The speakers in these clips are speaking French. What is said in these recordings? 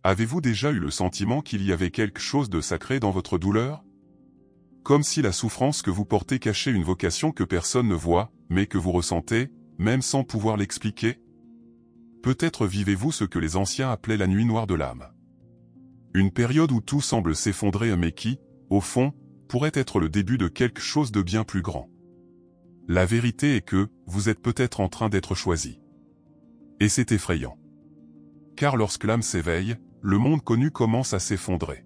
Avez-vous déjà eu le sentiment qu'il y avait quelque chose de sacré dans votre douleur? Comme si la souffrance que vous portez cachait une vocation que personne ne voit, mais que vous ressentez, même sans pouvoir l'expliquer? Peut-être vivez-vous ce que les anciens appelaient la nuit noire de l'âme. Une période où tout semble s'effondrer mais qui, au fond, pourrait être le début de quelque chose de bien plus grand. La vérité est que, vous êtes peut-être en train d'être choisi. Et c'est effrayant. Car lorsque l'âme s'éveille, le monde connu commence à s'effondrer.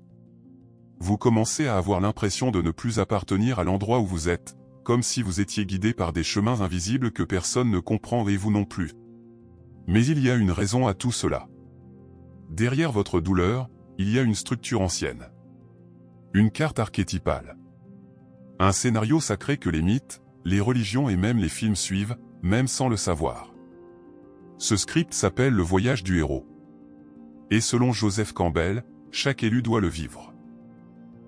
Vous commencez à avoir l'impression de ne plus appartenir à l'endroit où vous êtes, comme si vous étiez guidé par des chemins invisibles que personne ne comprend et vous non plus. Mais il y a une raison à tout cela. Derrière votre douleur, il y a une structure ancienne. Une carte archétypale. Un scénario sacré que les mythes, les religions et même les films suivent, même sans le savoir. Ce script s'appelle le voyage du héros. Et selon Joseph Campbell, chaque élu doit le vivre.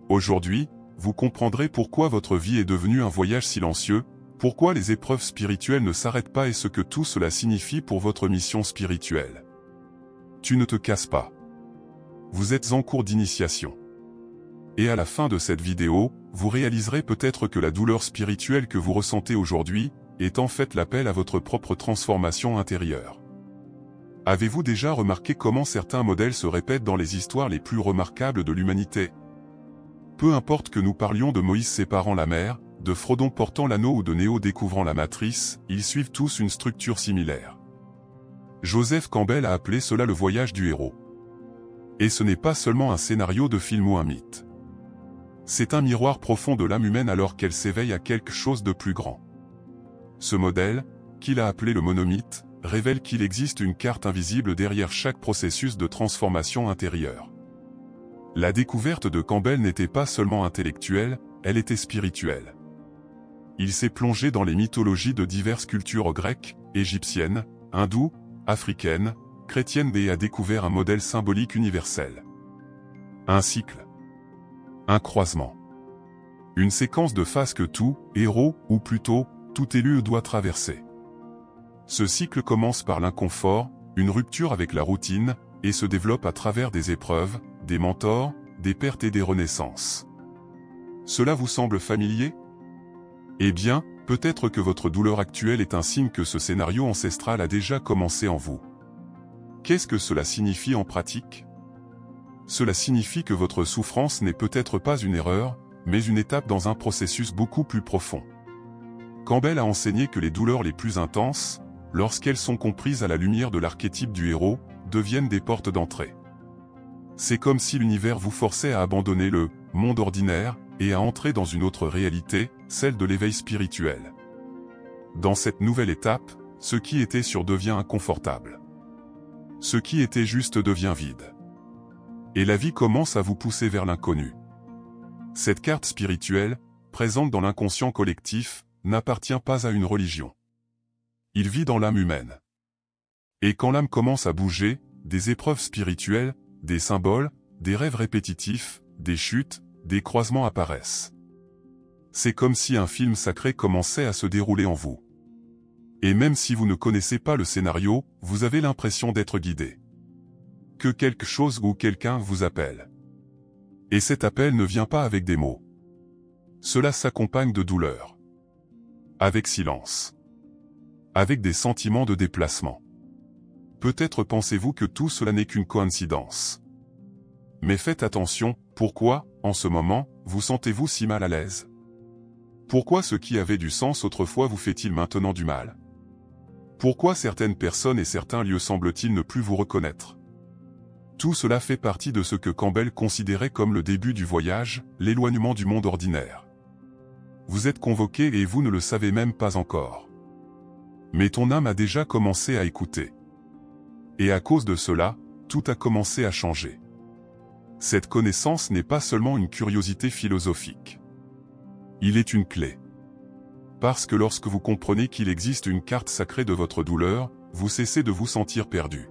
Aujourd'hui, vous comprendrez pourquoi votre vie est devenue un voyage silencieux, pourquoi les épreuves spirituelles ne s'arrêtent pas et ce que tout cela signifie pour votre mission spirituelle. Tu ne te casses pas. Vous êtes en cours d'initiation. Et à la fin de cette vidéo, vous réaliserez peut-être que la douleur spirituelle que vous ressentez aujourd'hui est en fait l'appel à votre propre transformation intérieure. Avez-vous déjà remarqué comment certains modèles se répètent dans les histoires les plus remarquables de l'humanité? Peu importe que nous parlions de Moïse séparant la mer, de Frodon portant l'anneau ou de Néo découvrant la matrice, ils suivent tous une structure similaire. Joseph Campbell a appelé cela le voyage du héros. Et ce n'est pas seulement un scénario de film ou un mythe. C'est un miroir profond de l'âme humaine alors qu'elle s'éveille à quelque chose de plus grand. Ce modèle, qu'il a appelé le monomythe, révèle qu'il existe une carte invisible derrière chaque processus de transformation intérieure. La découverte de Campbell n'était pas seulement intellectuelle, elle était spirituelle. Il s'est plongé dans les mythologies de diverses cultures grecques, égyptiennes, hindoues, africaines, chrétiennes et a découvert un modèle symbolique universel. Un cycle. Un croisement. Une séquence de phases que tout héros, ou plutôt, tout élu doit traverser. Ce cycle commence par l'inconfort, une rupture avec la routine, et se développe à travers des épreuves, des mentors, des pertes et des renaissances. Cela vous semble familier? Eh bien, peut-être que votre douleur actuelle est un signe que ce scénario ancestral a déjà commencé en vous. Qu'est-ce que cela signifie en pratique? Cela signifie que votre souffrance n'est peut-être pas une erreur, mais une étape dans un processus beaucoup plus profond. Campbell a enseigné que les douleurs les plus intenses, lorsqu'elles sont comprises à la lumière de l'archétype du héros, deviennent des portes d'entrée. C'est comme si l'univers vous forçait à abandonner le monde ordinaire et à entrer dans une autre réalité, celle de l'éveil spirituel. Dans cette nouvelle étape, ce qui était sûr devient inconfortable. Ce qui était juste devient vide. Et la vie commence à vous pousser vers l'inconnu. Cette carte spirituelle, présente dans l'inconscient collectif, n'appartient pas à une religion. Il vit dans l'âme humaine. Et quand l'âme commence à bouger, des épreuves spirituelles, des symboles, des rêves répétitifs, des chutes, des croisements apparaissent. C'est comme si un film sacré commençait à se dérouler en vous. Et même si vous ne connaissez pas le scénario, vous avez l'impression d'être guidé. Que quelque chose ou quelqu'un vous appelle. Et cet appel ne vient pas avec des mots. Cela s'accompagne de douleur. Avec silence. Avec des sentiments de déplacement. Peut-être pensez-vous que tout cela n'est qu'une coïncidence. Mais faites attention, pourquoi, en ce moment, vous sentez-vous si mal à l'aise? Pourquoi ce qui avait du sens autrefois vous fait-il maintenant du mal? Pourquoi certaines personnes et certains lieux semblent-ils ne plus vous reconnaître? Tout cela fait partie de ce que Campbell considérait comme le début du voyage, l'éloignement du monde ordinaire. Vous êtes convoqué et vous ne le savez même pas encore. Mais ton âme a déjà commencé à écouter. Et à cause de cela, tout a commencé à changer. Cette connaissance n'est pas seulement une curiosité philosophique. Il est une clé. Parce que lorsque vous comprenez qu'il existe une carte sacrée de votre douleur, vous cessez de vous sentir perdu.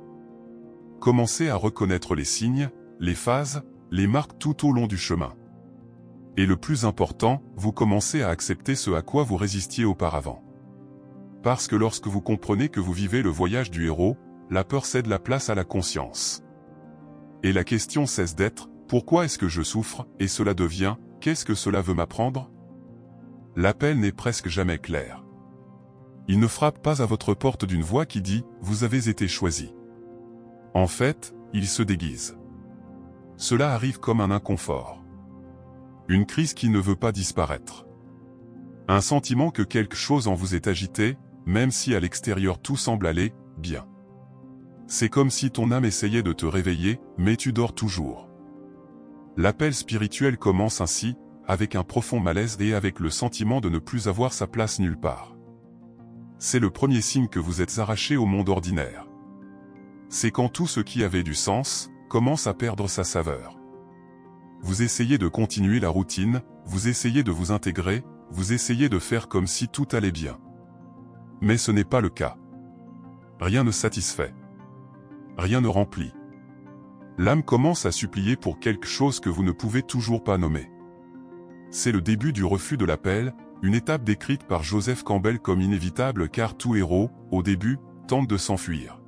Commencez à reconnaître les signes, les phases, les marques tout au long du chemin. Et le plus important, vous commencez à accepter ce à quoi vous résistiez auparavant. Parce que lorsque vous comprenez que vous vivez le voyage du héros, la peur cède la place à la conscience. Et la question cesse d'être « Pourquoi est-ce que je souffre ?» et cela devient « Qu'est-ce que cela veut m'apprendre ?» L'appel n'est presque jamais clair. Il ne frappe pas à votre porte d'une voix qui dit « Vous avez été choisi ». En fait, il se déguise. Cela arrive comme un inconfort. Une crise qui ne veut pas disparaître. Un sentiment que quelque chose en vous est agité, même si à l'extérieur tout semble aller bien. C'est comme si ton âme essayait de te réveiller, mais tu dors toujours. L'appel spirituel commence ainsi, avec un profond malaise et avec le sentiment de ne plus avoir sa place nulle part. C'est le premier signe que vous êtes arraché au monde ordinaire. C'est quand tout ce qui avait du sens commence à perdre sa saveur. Vous essayez de continuer la routine, vous essayez de vous intégrer, vous essayez de faire comme si tout allait bien. Mais ce n'est pas le cas. Rien ne satisfait. Rien ne remplit. L'âme commence à supplier pour quelque chose que vous ne pouvez toujours pas nommer. C'est le début du refus de l'appel, une étape décrite par Joseph Campbell comme inévitable car tout héros, au début, tente de s'enfuir.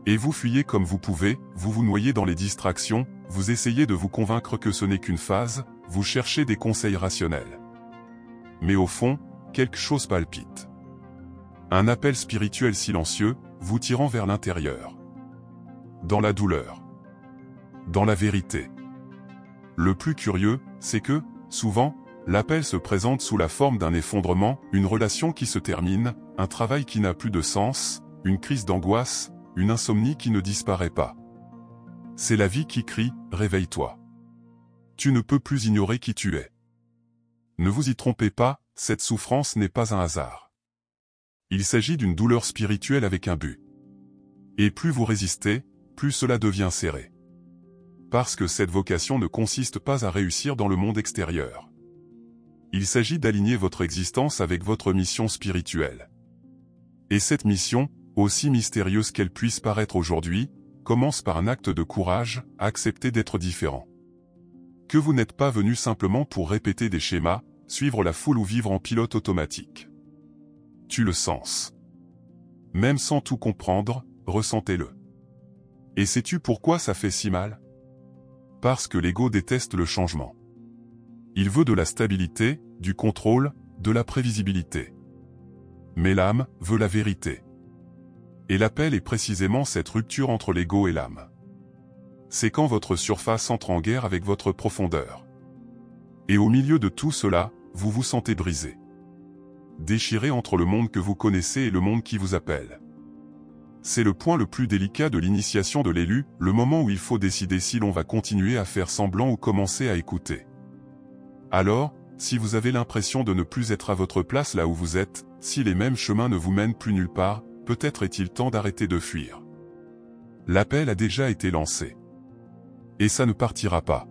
Et vous fuyez comme vous pouvez, vous vous noyez dans les distractions, vous essayez de vous convaincre que ce n'est qu'une phase, vous cherchez des conseils rationnels. Mais au fond, quelque chose palpite. Un appel spirituel silencieux, vous tirant vers l'intérieur. Dans la douleur. Dans la vérité. Le plus curieux, c'est que, souvent, l'appel se présente sous la forme d'un effondrement, une relation qui se termine, un travail qui n'a plus de sens, une crise d'angoisse, une insomnie qui ne disparaît pas. C'est la vie qui crie « Réveille-toi ». Tu ne peux plus ignorer qui tu es. Ne vous y trompez pas, cette souffrance n'est pas un hasard. Il s'agit d'une douleur spirituelle avec un but. Et plus vous résistez, plus cela devient serré. Parce que cette vocation ne consiste pas à réussir dans le monde extérieur. Il s'agit d'aligner votre existence avec votre mission spirituelle. Et cette mission, aussi mystérieuse qu'elle puisse paraître aujourd'hui, commence par un acte de courage, accepter d'être différent. Que vous n'êtes pas venu simplement pour répéter des schémas, suivre la foule ou vivre en pilote automatique. Tu le sens. Même sans tout comprendre, ressentez-le. Et sais-tu pourquoi ça fait si mal? Parce que l'ego déteste le changement. Il veut de la stabilité, du contrôle, de la prévisibilité. Mais l'âme veut la vérité. Et l'appel est précisément cette rupture entre l'ego et l'âme. C'est quand votre surface entre en guerre avec votre profondeur. Et au milieu de tout cela, vous vous sentez brisé. Déchiré entre le monde que vous connaissez et le monde qui vous appelle. C'est le point le plus délicat de l'initiation de l'élu, le moment où il faut décider si l'on va continuer à faire semblant ou commencer à écouter. Alors, si vous avez l'impression de ne plus être à votre place là où vous êtes, si les mêmes chemins ne vous mènent plus nulle part, peut-être est-il temps d'arrêter de fuir. L'appel a déjà été lancé. Et ça ne partira pas.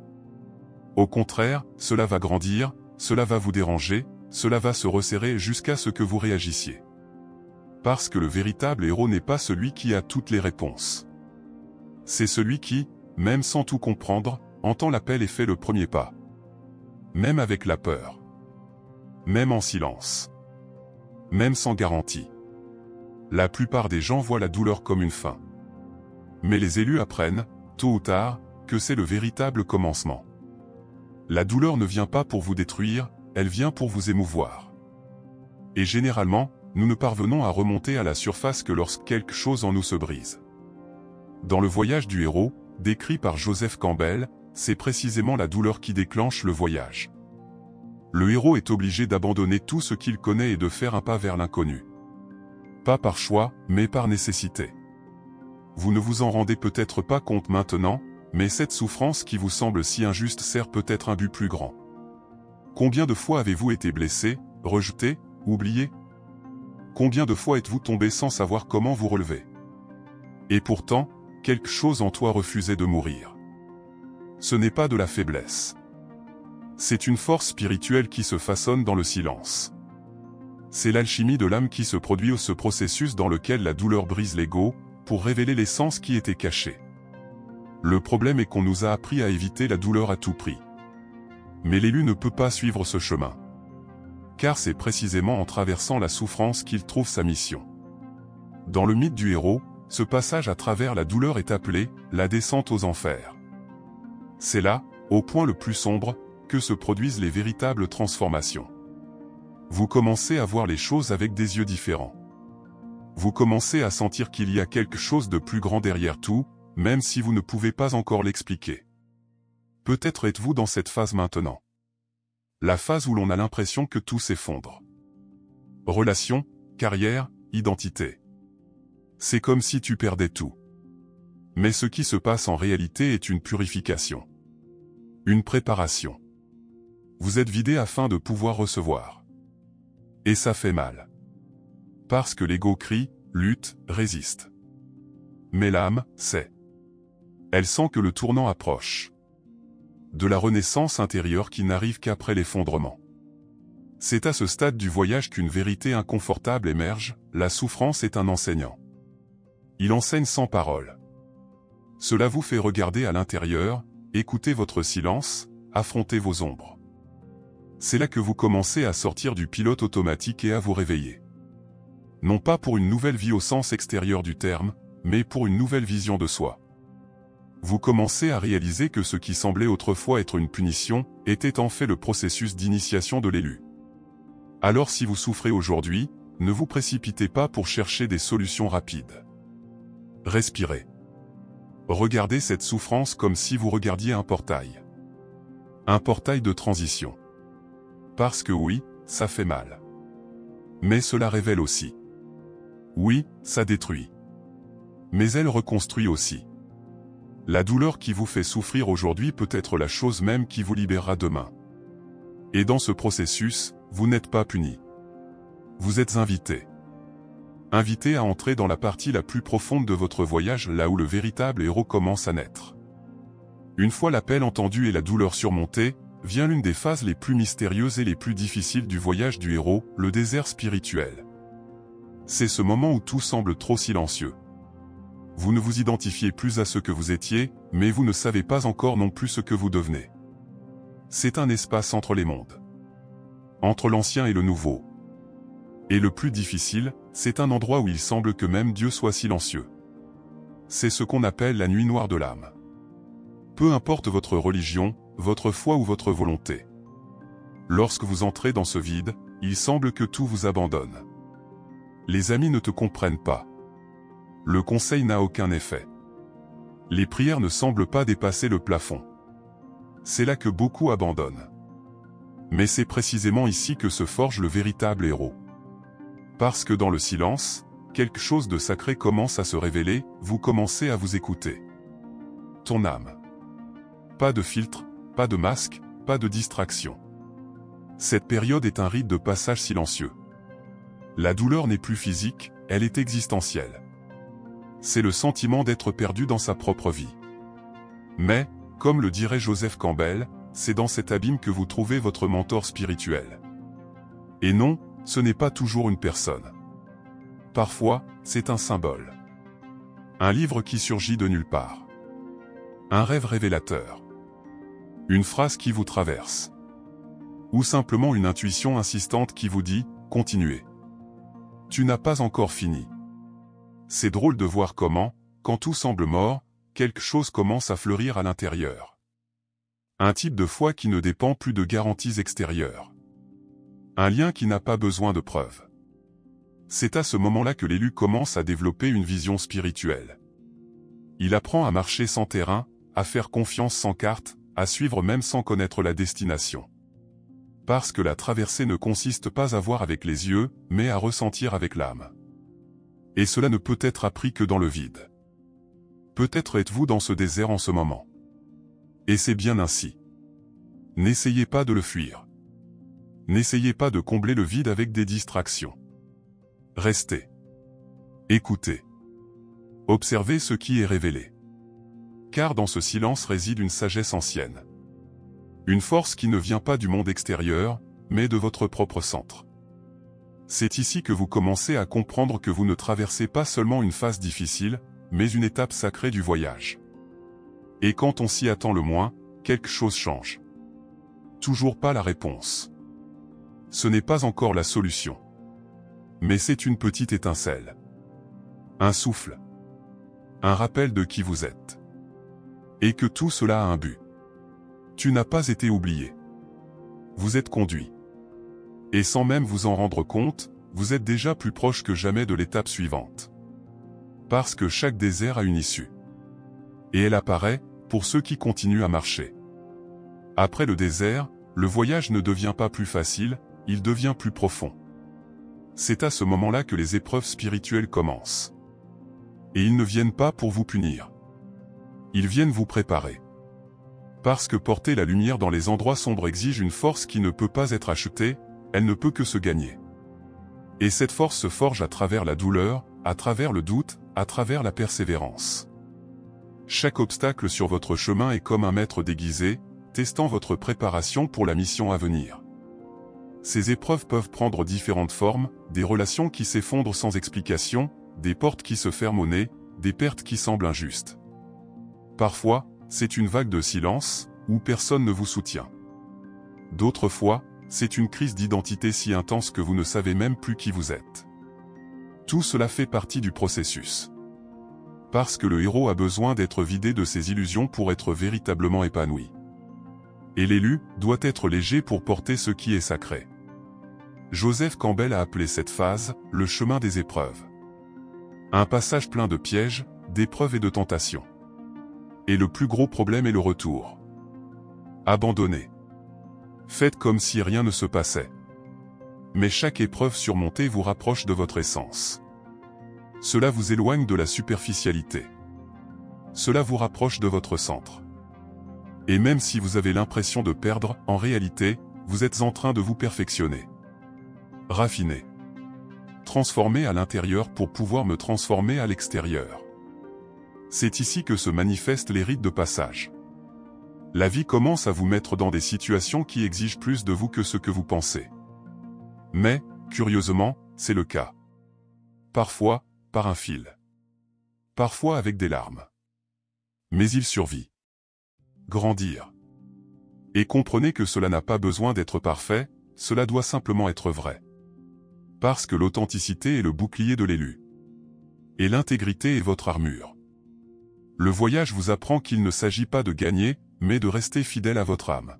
Au contraire, cela va grandir, cela va vous déranger, cela va se resserrer jusqu'à ce que vous réagissiez. Parce que le véritable héros n'est pas celui qui a toutes les réponses. C'est celui qui, même sans tout comprendre, entend l'appel et fait le premier pas. Même avec la peur. Même en silence. Même sans garantie. La plupart des gens voient la douleur comme une fin. Mais les élus apprennent, tôt ou tard, que c'est le véritable commencement. La douleur ne vient pas pour vous détruire, elle vient pour vous émouvoir. Et généralement, nous ne parvenons à remonter à la surface que lorsque quelque chose en nous se brise. Dans le voyage du héros, décrit par Joseph Campbell, c'est précisément la douleur qui déclenche le voyage. Le héros est obligé d'abandonner tout ce qu'il connaît et de faire un pas vers l'inconnu. Pas par choix, mais par nécessité. Vous ne vous en rendez peut-être pas compte maintenant, mais cette souffrance qui vous semble si injuste sert peut-être un but plus grand. Combien de fois avez-vous été blessé, rejeté, oublié? Combien de fois êtes-vous tombé sans savoir comment vous relever? Et pourtant, quelque chose en toi refusait de mourir. Ce n'est pas de la faiblesse. C'est une force spirituelle qui se façonne dans le silence. C'est l'alchimie de l'âme qui se produit, ce processus dans lequel la douleur brise l'ego, pour révéler l'essence qui était cachée. Le problème est qu'on nous a appris à éviter la douleur à tout prix. Mais l'élu ne peut pas suivre ce chemin. Car c'est précisément en traversant la souffrance qu'il trouve sa mission. Dans le mythe du héros, ce passage à travers la douleur est appelé « la descente aux enfers ». C'est là, au point le plus sombre, que se produisent les véritables transformations. Vous commencez à voir les choses avec des yeux différents. Vous commencez à sentir qu'il y a quelque chose de plus grand derrière tout, même si vous ne pouvez pas encore l'expliquer. Peut-être êtes-vous dans cette phase maintenant. La phase où l'on a l'impression que tout s'effondre. Relations, carrière, identité. C'est comme si tu perdais tout. Mais ce qui se passe en réalité est une purification. Une préparation. Vous êtes vidé afin de pouvoir recevoir. Et ça fait mal. Parce que l'ego crie, lutte, résiste. Mais l'âme, sait. Elle sent que le tournant approche. De la renaissance intérieure qui n'arrive qu'après l'effondrement. C'est à ce stade du voyage qu'une vérité inconfortable émerge, la souffrance est un enseignant. Il enseigne sans parole. Cela vous fait regarder à l'intérieur, écouter votre silence, affronter vos ombres. C'est là que vous commencez à sortir du pilote automatique et à vous réveiller. Non pas pour une nouvelle vie au sens extérieur du terme, mais pour une nouvelle vision de soi. Vous commencez à réaliser que ce qui semblait autrefois être une punition, était en fait le processus d'initiation de l'élu. Alors si vous souffrez aujourd'hui, ne vous précipitez pas pour chercher des solutions rapides. Respirez. Regardez cette souffrance comme si vous regardiez un portail. Un portail de transition. Parce que oui, ça fait mal. Mais cela révèle aussi. Oui, ça détruit. Mais elle reconstruit aussi. La douleur qui vous fait souffrir aujourd'hui peut être la chose même qui vous libérera demain. Et dans ce processus, vous n'êtes pas puni. Vous êtes invité. Invité à entrer dans la partie la plus profonde de votre voyage, là où le véritable héros commence à naître. Une fois l'appel entendu et la douleur surmontée, vient l'une des phases les plus mystérieuses et les plus difficiles du voyage du héros, le désert spirituel. C'est ce moment où tout semble trop silencieux. Vous ne vous identifiez plus à ce que vous étiez, mais vous ne savez pas encore non plus ce que vous devenez. C'est un espace entre les mondes. Entre l'ancien et le nouveau. Et le plus difficile, c'est un endroit où il semble que même Dieu soit silencieux. C'est ce qu'on appelle la nuit noire de l'âme. Peu importe votre religion, votre foi ou votre volonté. Lorsque vous entrez dans ce vide, il semble que tout vous abandonne. Les amis ne te comprennent pas. Le conseil n'a aucun effet. Les prières ne semblent pas dépasser le plafond. C'est là que beaucoup abandonnent. Mais c'est précisément ici que se forge le véritable héros. Parce que dans le silence, quelque chose de sacré commence à se révéler, vous commencez à vous écouter. Ton âme. Pas de filtre, pas de masque, pas de distraction. Cette période est un rite de passage silencieux. La douleur n'est plus physique, elle est existentielle. C'est le sentiment d'être perdu dans sa propre vie. Mais, comme le dirait Joseph Campbell, c'est dans cet abîme que vous trouvez votre mentor spirituel. Et non, ce n'est pas toujours une personne. Parfois, c'est un symbole. Un livre qui surgit de nulle part. Un rêve révélateur. Une phrase qui vous traverse. Ou simplement une intuition insistante qui vous dit « Continuez ». Tu n'as pas encore fini. C'est drôle de voir comment, quand tout semble mort, quelque chose commence à fleurir à l'intérieur. Un type de foi qui ne dépend plus de garanties extérieures. Un lien qui n'a pas besoin de preuves. C'est à ce moment-là que l'élu commence à développer une vision spirituelle. Il apprend à marcher sans terrain, à faire confiance sans carte, à suivre même sans connaître la destination. Parce que la traversée ne consiste pas à voir avec les yeux, mais à ressentir avec l'âme. Et cela ne peut être appris que dans le vide. Peut-être êtes-vous dans ce désert en ce moment. Et c'est bien ainsi. N'essayez pas de le fuir. N'essayez pas de combler le vide avec des distractions. Restez. Écoutez. Observez ce qui est révélé. Car dans ce silence réside une sagesse ancienne. Une force qui ne vient pas du monde extérieur, mais de votre propre centre. C'est ici que vous commencez à comprendre que vous ne traversez pas seulement une phase difficile, mais une étape sacrée du voyage. Et quand on s'y attend le moins, quelque chose change. Toujours pas la réponse. Ce n'est pas encore la solution. Mais c'est une petite étincelle. Un souffle. Un rappel de qui vous êtes. Et que tout cela a un but. Tu n'as pas été oublié. Vous êtes conduit. Et sans même vous en rendre compte, vous êtes déjà plus proche que jamais de l'étape suivante. Parce que chaque désert a une issue. Et elle apparaît, pour ceux qui continuent à marcher. Après le désert, le voyage ne devient pas plus facile, il devient plus profond. C'est à ce moment-là que les épreuves spirituelles commencent. Et ils ne viennent pas pour vous punir. Ils viennent vous préparer. Parce que porter la lumière dans les endroits sombres exige une force qui ne peut pas être achetée, elle ne peut que se gagner. Et cette force se forge à travers la douleur, à travers le doute, à travers la persévérance. Chaque obstacle sur votre chemin est comme un maître déguisé, testant votre préparation pour la mission à venir. Ces épreuves peuvent prendre différentes formes, des relations qui s'effondrent sans explication, des portes qui se ferment au nez, des pertes qui semblent injustes. Parfois, c'est une vague de silence, où personne ne vous soutient. D'autres fois, c'est une crise d'identité si intense que vous ne savez même plus qui vous êtes. Tout cela fait partie du processus. Parce que le héros a besoin d'être vidé de ses illusions pour être véritablement épanoui. Et l'élu doit être léger pour porter ce qui est sacré. Joseph Campbell a appelé cette phase « le chemin des épreuves ». Un passage plein de pièges, d'épreuves et de tentations. Et le plus gros problème est le retour. Abandonnez. Faites comme si rien ne se passait. Mais chaque épreuve surmontée vous rapproche de votre essence. Cela vous éloigne de la superficialité. Cela vous rapproche de votre centre. Et même si vous avez l'impression de perdre, en réalité, vous êtes en train de vous perfectionner. Raffiner. Transformer à l'intérieur pour pouvoir me transformer à l'extérieur. C'est ici que se manifestent les rites de passage. La vie commence à vous mettre dans des situations qui exigent plus de vous que ce que vous pensez. Mais, curieusement, c'est le cas. Parfois, par un fil. Parfois avec des larmes. Mais il survit. Grandir. Et comprenez que cela n'a pas besoin d'être parfait, cela doit simplement être vrai. Parce que l'authenticité est le bouclier de l'élu. Et l'intégrité est votre armure. Le voyage vous apprend qu'il ne s'agit pas de gagner, mais de rester fidèle à votre âme.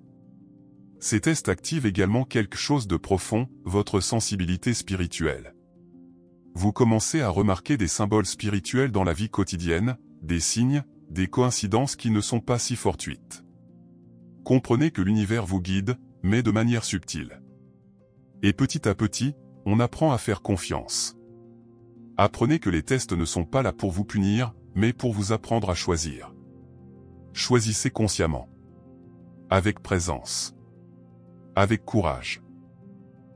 Ces tests activent également quelque chose de profond, votre sensibilité spirituelle. Vous commencez à remarquer des symboles spirituels dans la vie quotidienne, des signes, des coïncidences qui ne sont pas si fortuites. Comprenez que l'univers vous guide, mais de manière subtile. Et petit à petit, on apprend à faire confiance. Apprenez que les tests ne sont pas là pour vous punir, mais pour vous apprendre à choisir. Choisissez consciemment. Avec présence. Avec courage.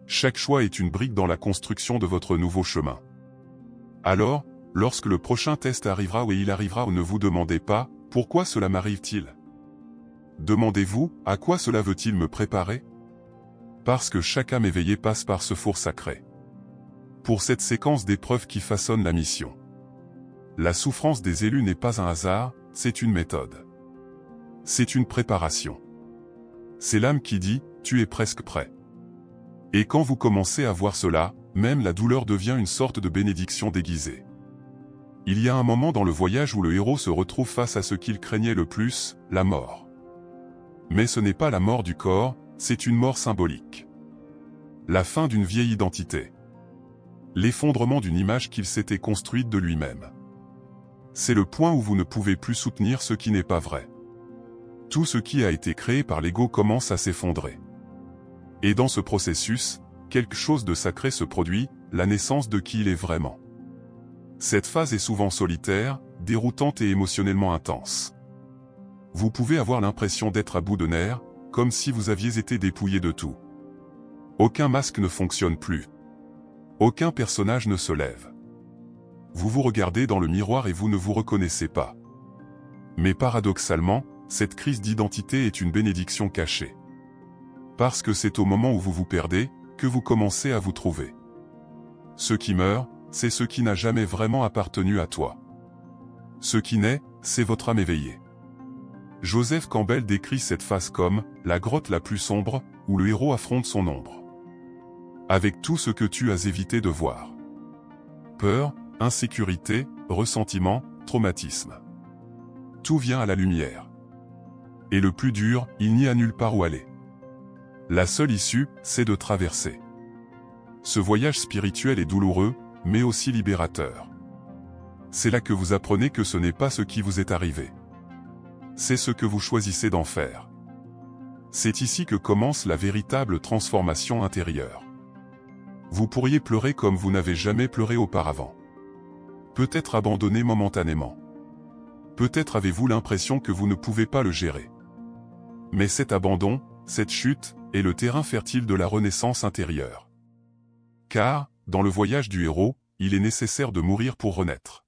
Chaque choix est une brique dans la construction de votre nouveau chemin. Alors, lorsque le prochain test arrivera ou il arrivera, ne vous demandez pas « Pourquoi cela m'arrive-t-il » Demandez-vous « À quoi cela veut-il me préparer ?» Parce que chaque âme éveillée passe par ce four sacré. Pour cette séquence d'épreuves qui façonne la mission. La souffrance des élus n'est pas un hasard, c'est une méthode. C'est une préparation. C'est l'âme qui dit « Tu es presque prêt ». Et quand vous commencez à voir cela, même la douleur devient une sorte de bénédiction déguisée. Il y a un moment dans le voyage où le héros se retrouve face à ce qu'il craignait le plus, la mort. Mais ce n'est pas la mort du corps, c'est une mort symbolique. La fin d'une vieille identité. L'effondrement d'une image qu'il s'était construite de lui-même. C'est le point où vous ne pouvez plus soutenir ce qui n'est pas vrai. Tout ce qui a été créé par l'ego commence à s'effondrer. Et dans ce processus, quelque chose de sacré se produit, la naissance de qui il est vraiment. Cette phase est souvent solitaire, déroutante et émotionnellement intense. Vous pouvez avoir l'impression d'être à bout de nerfs, comme si vous aviez été dépouillé de tout. Aucun masque ne fonctionne plus. Aucun personnage ne se lève. Vous vous regardez dans le miroir et vous ne vous reconnaissez pas. Mais paradoxalement, cette crise d'identité est une bénédiction cachée. Parce que c'est au moment où vous vous perdez, que vous commencez à vous trouver. Ce qui meurt, c'est ce qui n'a jamais vraiment appartenu à toi. Ce qui naît, c'est votre âme éveillée. Joseph Campbell décrit cette phase comme « la grotte la plus sombre » où le héros affronte son ombre. Avec tout ce que tu as évité de voir. Peur, insécurité, ressentiment, traumatisme. Tout vient à la lumière. Et le plus dur, il n'y a nulle part où aller. La seule issue, c'est de traverser. Ce voyage spirituel est douloureux, mais aussi libérateur. C'est là que vous apprenez que ce n'est pas ce qui vous est arrivé. C'est ce que vous choisissez d'en faire. C'est ici que commence la véritable transformation intérieure. Vous pourriez pleurer comme vous n'avez jamais pleuré auparavant. Peut-être abandonné momentanément. Peut-être avez-vous l'impression que vous ne pouvez pas le gérer. Mais cet abandon, cette chute, est le terrain fertile de la renaissance intérieure. Car, dans le voyage du héros, il est nécessaire de mourir pour renaître.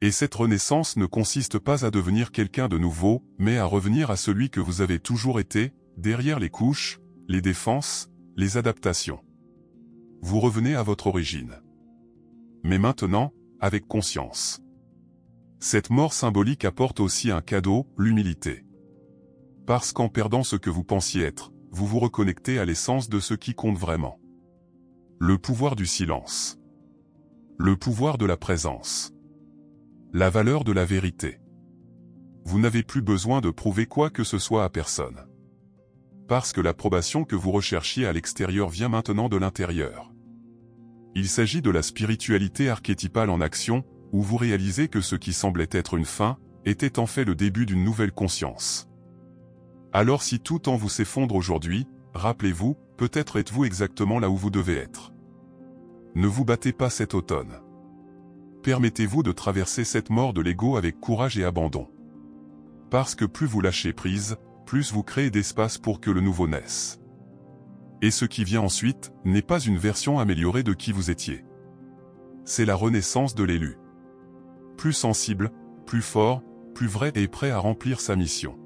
Et cette renaissance ne consiste pas à devenir quelqu'un de nouveau, mais à revenir à celui que vous avez toujours été, derrière les couches, les défenses, les adaptations. Vous revenez à votre origine. Mais maintenant, avec conscience. Cette mort symbolique apporte aussi un cadeau, l'humilité. Parce qu'en perdant ce que vous pensiez être, vous vous reconnectez à l'essence de ce qui compte vraiment. Le pouvoir du silence. Le pouvoir de la présence. La valeur de la vérité. Vous n'avez plus besoin de prouver quoi que ce soit à personne. Parce que l'approbation que vous recherchiez à l'extérieur vient maintenant de l'intérieur. Il s'agit de la spiritualité archétypale en action, où vous réalisez que ce qui semblait être une fin, était en fait le début d'une nouvelle conscience. Alors si tout en vous s'effondre aujourd'hui, rappelez-vous, peut-être êtes-vous exactement là où vous devez être. Ne vous battez pas cet automne. Permettez-vous de traverser cette mort de l'ego avec courage et abandon. Parce que plus vous lâchez prise, plus vous créez d'espace pour que le nouveau naisse. Et ce qui vient ensuite, n'est pas une version améliorée de qui vous étiez. C'est la renaissance de l'élu. Plus sensible, plus fort, plus vrai et prêt à remplir sa mission.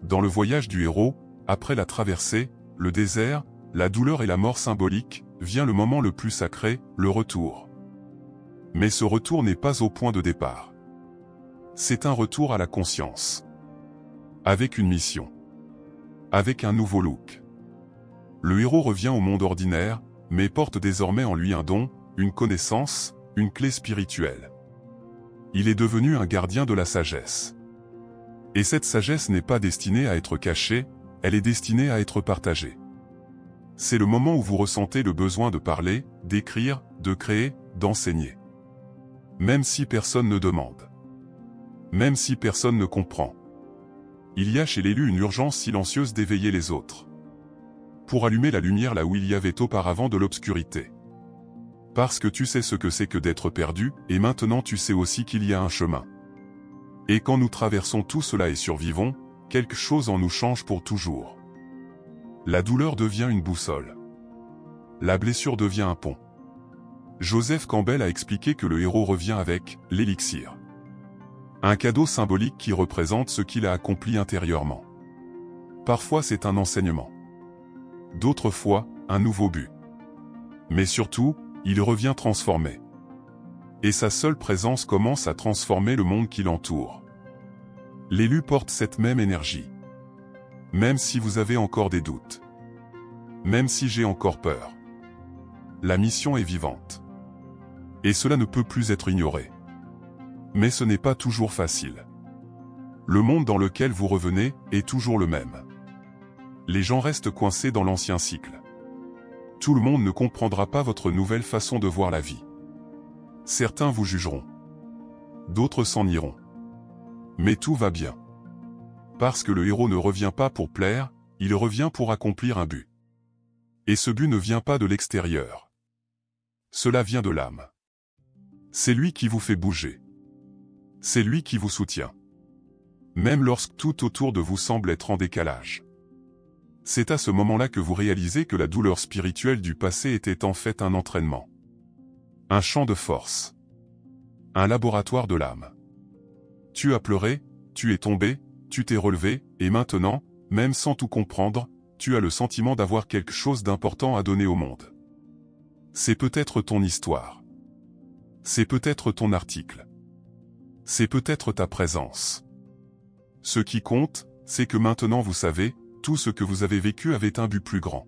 Dans le voyage du héros, après la traversée, le désert, la douleur et la mort symbolique, vient le moment le plus sacré, le retour. Mais ce retour n'est pas au point de départ. C'est un retour à la conscience. Avec une mission. Avec un nouveau look. Le héros revient au monde ordinaire, mais porte désormais en lui un don, une connaissance, une clé spirituelle. Il est devenu un gardien de la sagesse. Et cette sagesse n'est pas destinée à être cachée, elle est destinée à être partagée. C'est le moment où vous ressentez le besoin de parler, d'écrire, de créer, d'enseigner. Même si personne ne demande. Même si personne ne comprend. Il y a chez l'élu une urgence silencieuse d'éveiller les autres. Pour allumer la lumière là où il y avait auparavant de l'obscurité. Parce que tu sais ce que c'est que d'être perdu, et maintenant tu sais aussi qu'il y a un chemin. Et quand nous traversons tout cela et survivons, quelque chose en nous change pour toujours. La douleur devient une boussole. La blessure devient un pont. Joseph Campbell a expliqué que le héros revient avec l'élixir. Un cadeau symbolique qui représente ce qu'il a accompli intérieurement. Parfois c'est un enseignement. D'autres fois, un nouveau but. Mais surtout, il revient transformé. Et sa seule présence commence à transformer le monde qui l'entoure. L'élu porte cette même énergie. Même si vous avez encore des doutes. Même si j'ai encore peur. La mission est vivante. Et cela ne peut plus être ignoré. Mais ce n'est pas toujours facile. Le monde dans lequel vous revenez est toujours le même. Les gens restent coincés dans l'ancien cycle. Tout le monde ne comprendra pas votre nouvelle façon de voir la vie. Certains vous jugeront. D'autres s'en iront. Mais tout va bien. Parce que le héros ne revient pas pour plaire, il revient pour accomplir un but. Et ce but ne vient pas de l'extérieur. Cela vient de l'âme. C'est lui qui vous fait bouger. C'est lui qui vous soutient. Même lorsque tout autour de vous semble être en décalage. C'est à ce moment-là que vous réalisez que la douleur spirituelle du passé était en fait un entraînement. Un champ de force. Un laboratoire de l'âme. Tu as pleuré, tu es tombé, tu t'es relevé, et maintenant, même sans tout comprendre, tu as le sentiment d'avoir quelque chose d'important à donner au monde. C'est peut-être ton histoire. C'est peut-être ton article. C'est peut-être ta présence. Ce qui compte, c'est que maintenant vous savez, tout ce que vous avez vécu avait un but plus grand.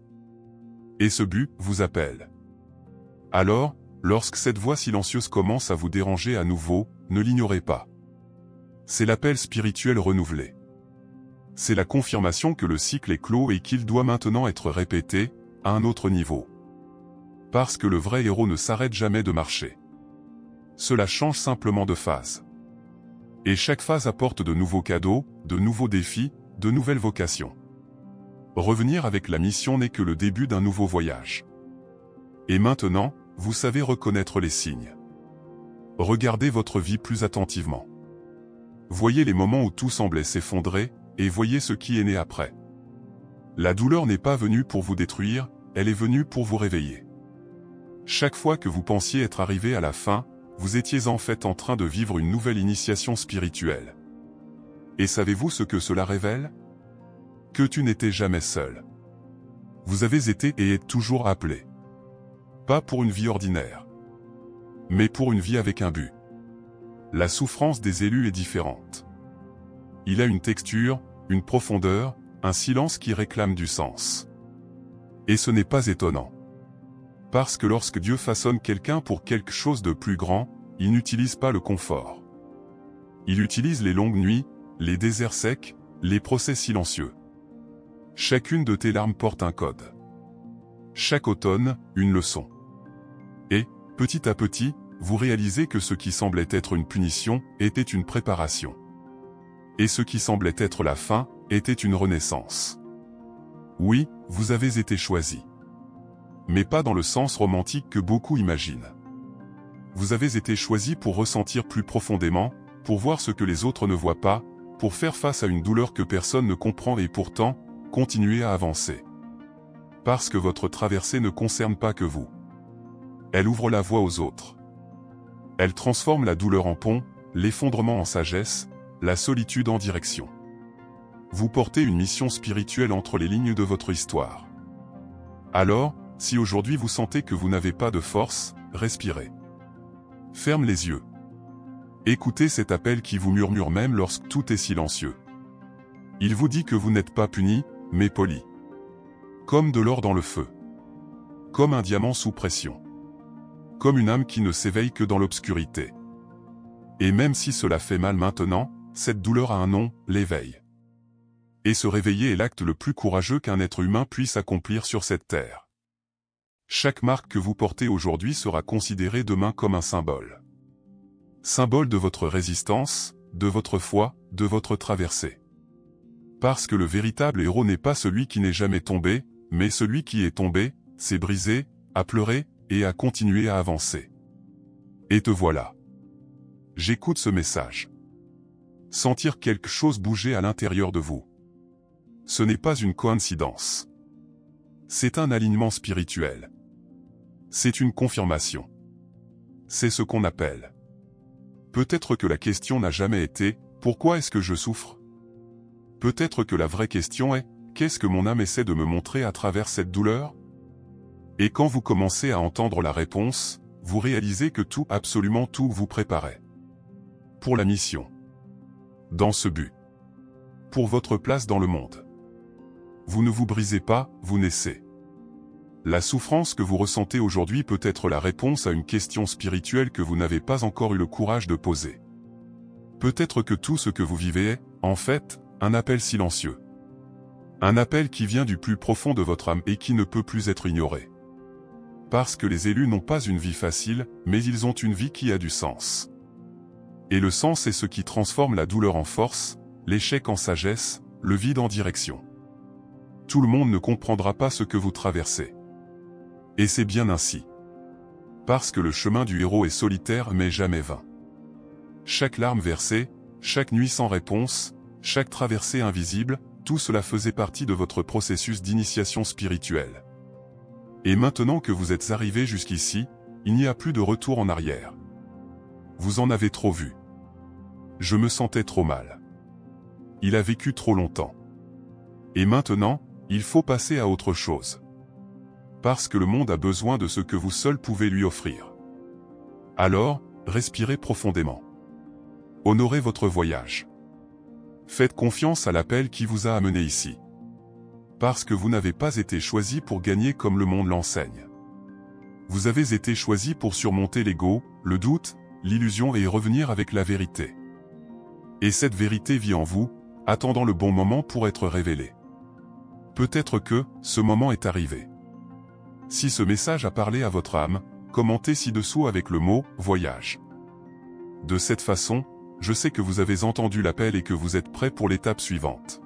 Et ce but vous appelle. Alors, lorsque cette voix silencieuse commence à vous déranger à nouveau, ne l'ignorez pas. C'est l'appel spirituel renouvelé. C'est la confirmation que le cycle est clos et qu'il doit maintenant être répété, à un autre niveau. Parce que le vrai héros ne s'arrête jamais de marcher. Cela change simplement de phase. Et chaque phase apporte de nouveaux cadeaux, de nouveaux défis, de nouvelles vocations. Revenir avec la mission n'est que le début d'un nouveau voyage. Et maintenant, vous savez reconnaître les signes. Regardez votre vie plus attentivement. Voyez les moments où tout semblait s'effondrer, et voyez ce qui est né après. La douleur n'est pas venue pour vous détruire, elle est venue pour vous réveiller. Chaque fois que vous pensiez être arrivé à la fin, vous étiez en fait en train de vivre une nouvelle initiation spirituelle. Et savez-vous ce que cela révèle? Que tu n'étais jamais seul. Vous avez été et êtes toujours appelé. Pas pour une vie ordinaire, mais pour une vie avec un but. La souffrance des élus est différente. Il a une texture, une profondeur, un silence qui réclame du sens. Et ce n'est pas étonnant. Parce que lorsque Dieu façonne quelqu'un pour quelque chose de plus grand, il n'utilise pas le confort. Il utilise les longues nuits, les déserts secs, les procès silencieux. Chacune de tes larmes porte un code. Chaque automne, une leçon. Et, petit à petit, vous réalisez que ce qui semblait être une punition était une préparation. Et ce qui semblait être la fin était une renaissance. Oui, vous avez été choisi. Mais pas dans le sens romantique que beaucoup imaginent. Vous avez été choisi pour ressentir plus profondément, pour voir ce que les autres ne voient pas, pour faire face à une douleur que personne ne comprend et pourtant, continuer à avancer. Parce que votre traversée ne concerne pas que vous. Elle ouvre la voie aux autres. Elle transforme la douleur en pont, l'effondrement en sagesse, la solitude en direction. Vous portez une mission spirituelle entre les lignes de votre histoire. Alors, si aujourd'hui vous sentez que vous n'avez pas de force, respirez. Ferme les yeux. Écoutez cet appel qui vous murmure même lorsque tout est silencieux. Il vous dit que vous n'êtes pas puni, mais poli. Comme de l'or dans le feu. Comme un diamant sous pression. Comme une âme qui ne s'éveille que dans l'obscurité. Et même si cela fait mal maintenant, cette douleur a un nom, l'éveil. Et se réveiller est l'acte le plus courageux qu'un être humain puisse accomplir sur cette terre. Chaque marque que vous portez aujourd'hui sera considérée demain comme un symbole. Symbole de votre résistance, de votre foi, de votre traversée. Parce que le véritable héros n'est pas celui qui n'est jamais tombé, mais celui qui est tombé, s'est brisé, a pleuré, et a continué à avancer. Et te voilà. J'écoute ce message. Sentir quelque chose bouger à l'intérieur de vous. Ce n'est pas une coïncidence. C'est un alignement spirituel. C'est une confirmation. C'est ce qu'on appelle. Peut-être que la question n'a jamais été « Pourquoi est-ce que je souffre ?» Peut-être que la vraie question est « Qu'est-ce que mon âme essaie de me montrer à travers cette douleur ?» Et quand vous commencez à entendre la réponse, vous réalisez que tout, absolument tout, vous préparait. Pour la mission. Dans ce but. Pour votre place dans le monde. Vous ne vous brisez pas, vous naissez. La souffrance que vous ressentez aujourd'hui peut être la réponse à une question spirituelle que vous n'avez pas encore eu le courage de poser. Peut-être que tout ce que vous vivez est, en fait, un appel silencieux. Un appel qui vient du plus profond de votre âme et qui ne peut plus être ignoré. Parce que les élus n'ont pas une vie facile, mais ils ont une vie qui a du sens. Et le sens est ce qui transforme la douleur en force, l'échec en sagesse, le vide en direction. Tout le monde ne comprendra pas ce que vous traversez. Et c'est bien ainsi. Parce que le chemin du héros est solitaire mais jamais vain. Chaque larme versée, chaque nuit sans réponse, chaque traversée invisible, tout cela faisait partie de votre processus d'initiation spirituelle. Et maintenant que vous êtes arrivé jusqu'ici, il n'y a plus de retour en arrière. Vous en avez trop vu. Je me sentais trop mal. Il a vécu trop longtemps. Et maintenant, il faut passer à autre chose. Parce que le monde a besoin de ce que vous seul pouvez lui offrir. Alors, respirez profondément. Honorez votre voyage. Faites confiance à l'appel qui vous a amené ici. Parce que vous n'avez pas été choisi pour gagner comme le monde l'enseigne. Vous avez été choisi pour surmonter l'ego, le doute, l'illusion et revenir avec la vérité. Et cette vérité vit en vous, attendant le bon moment pour être révélé. Peut-être que ce moment est arrivé. Si ce message a parlé à votre âme, commentez ci-dessous avec le mot « voyage ». De cette façon, je sais que vous avez entendu l'appel et que vous êtes prêt pour l'étape suivante.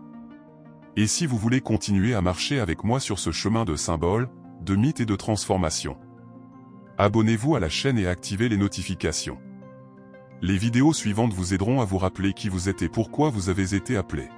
Et si vous voulez continuer à marcher avec moi sur ce chemin de symboles, de mythes et de transformation, abonnez-vous à la chaîne et activez les notifications. Les vidéos suivantes vous aideront à vous rappeler qui vous êtes et pourquoi vous avez été appelé.